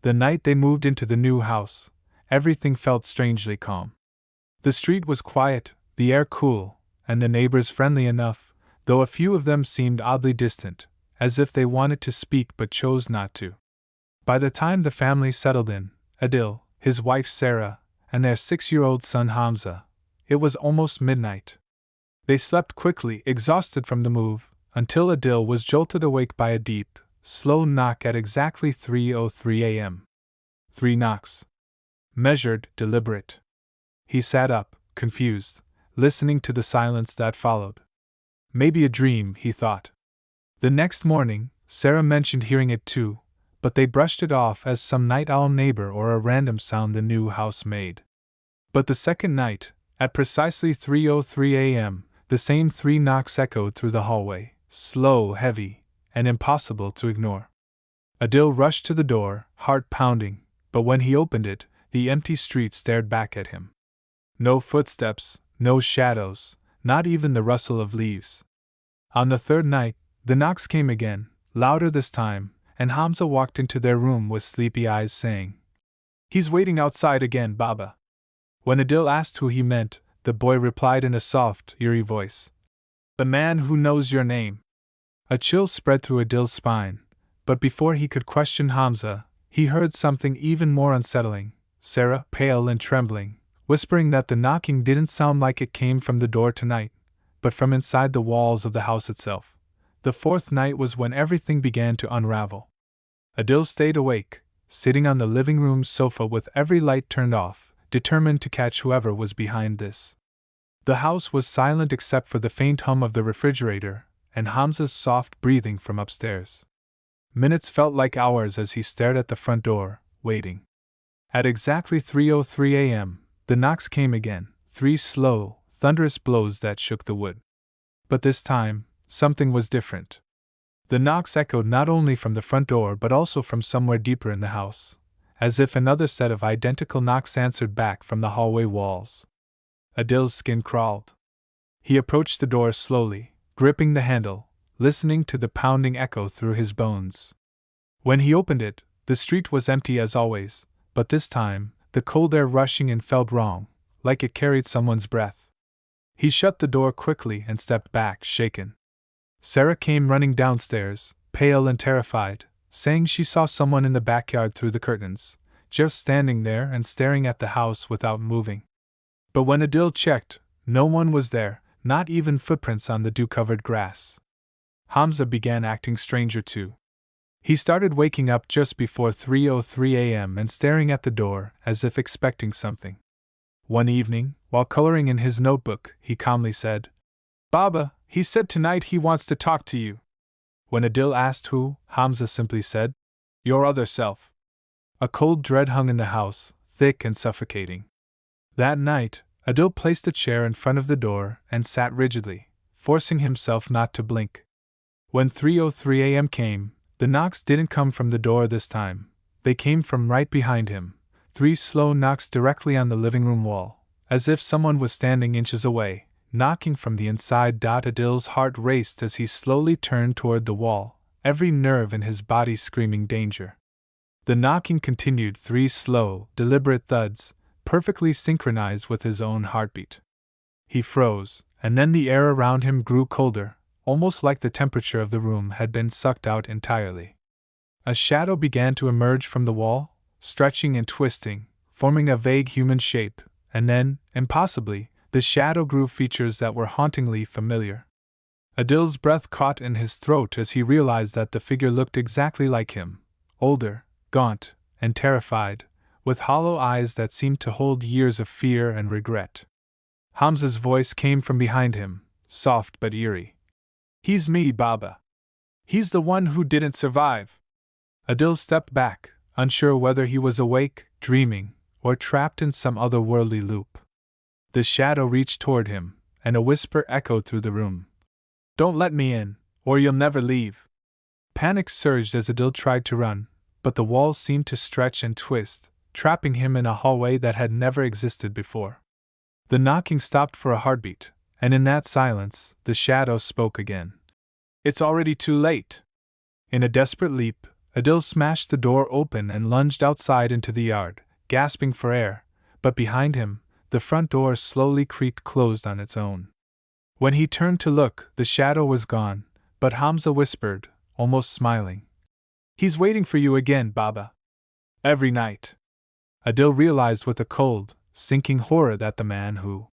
The night they moved into the new house, everything felt strangely calm. The street was quiet, the air cool, and the neighbors friendly enough, though a few of them seemed oddly distant, as if they wanted to speak but chose not to. By the time the family settled in, Adil, his wife Sarah, and their 6-year-old son Hamza, it was almost midnight. They slept quickly, exhausted from the move, until Adil was jolted awake by a deep, slow knock at exactly 3:03 a.m. 3 knocks. Measured, deliberate. He sat up, confused, listening to the silence that followed. Maybe a dream, he thought. The next morning, Sarah mentioned hearing it too, but they brushed it off as some night owl neighbor or a random sound the new house made. But the second night, at precisely 3:03 a.m., the same 3 knocks echoed through the hallway, slow, heavy, and impossible to ignore. Adil rushed to the door, heart pounding, but when he opened it, the empty street stared back at him. No footsteps, no shadows, not even the rustle of leaves. On the third night, the knocks came again, louder this time, and Hamza walked into their room with sleepy eyes saying, "He's waiting outside again, Baba." When Adil asked who he meant, the boy replied in a soft, eerie voice, "The man who knows your name." A chill spread through Adil's spine, but before he could question Hamza, he heard something even more unsettling, Sarah, pale and trembling, whispering that the knocking didn't sound like it came from the door tonight, but from inside the walls of the house itself. The fourth night was when everything began to unravel. Adil stayed awake, sitting on the living room sofa with every light turned off, determined to catch whoever was behind this. The house was silent except for the faint hum of the refrigerator and Hamza's soft breathing from upstairs. Minutes felt like hours as he stared at the front door, waiting. At exactly 3:03 a.m., the knocks came again, 3 slow, thunderous blows that shook the wood. But this time, something was different. The knocks echoed not only from the front door but also from somewhere deeper in the house, as if another set of identical knocks answered back from the hallway walls. Adil's skin crawled. He approached the door slowly, gripping the handle, listening to the pounding echo through his bones. When he opened it, the street was empty as always, but this time, the cold air rushing in felt wrong, like it carried someone's breath. He shut the door quickly and stepped back, shaken. Sarah came running downstairs, pale and terrified, saying she saw someone in the backyard through the curtains, just standing there and staring at the house without moving. But when Adil checked, no one was there, not even footprints on the dew-covered grass. Hamza began acting stranger too. He started waking up just before 3:03 a.m. and staring at the door as if expecting something. One evening, while coloring in his notebook, he calmly said, "Baba, he said tonight he wants to talk to you." When Adil asked who, Hamza simply said, "Your other self." A cold dread hung in the house, thick and suffocating. That night, Adil placed a chair in front of the door and sat rigidly, forcing himself not to blink. When 3:03 a.m. came, the knocks didn't come from the door this time. They came from right behind him, 3 slow knocks directly on the living room wall, as if someone was standing inches away, knocking from the inside. Adil's heart raced as he slowly turned toward the wall, every nerve in his body screaming danger. The knocking continued, 3 slow, deliberate thuds, perfectly synchronized with his own heartbeat. He froze, and then the air around him grew colder, almost like the temperature of the room had been sucked out entirely. A shadow began to emerge from the wall, stretching and twisting, forming a vague human shape, and then, impossibly, the shadow grew features that were hauntingly familiar. Adil's breath caught in his throat as he realized that the figure looked exactly like him, older, gaunt, and terrified, with hollow eyes that seemed to hold years of fear and regret. Hamza's voice came from behind him, soft but eerie. "He's me, Baba. He's the one who didn't survive." Adil stepped back, unsure whether he was awake, dreaming, or trapped in some otherworldly loop. The shadow reached toward him, and a whisper echoed through the room. "Don't let me in, or you'll never leave." Panic surged as Adil tried to run, but the walls seemed to stretch and twist, trapping him in a hallway that had never existed before. The knocking stopped for a heartbeat, and in that silence, the shadow spoke again. "It's already too late." In a desperate leap, Adil smashed the door open and lunged outside into the yard, gasping for air, but behind him, the front door slowly creaked closed on its own. When he turned to look, the shadow was gone, but Hamza whispered, almost smiling, "He's waiting for you again, Baba. Every night." Adil realized with a cold, sinking horror that the man who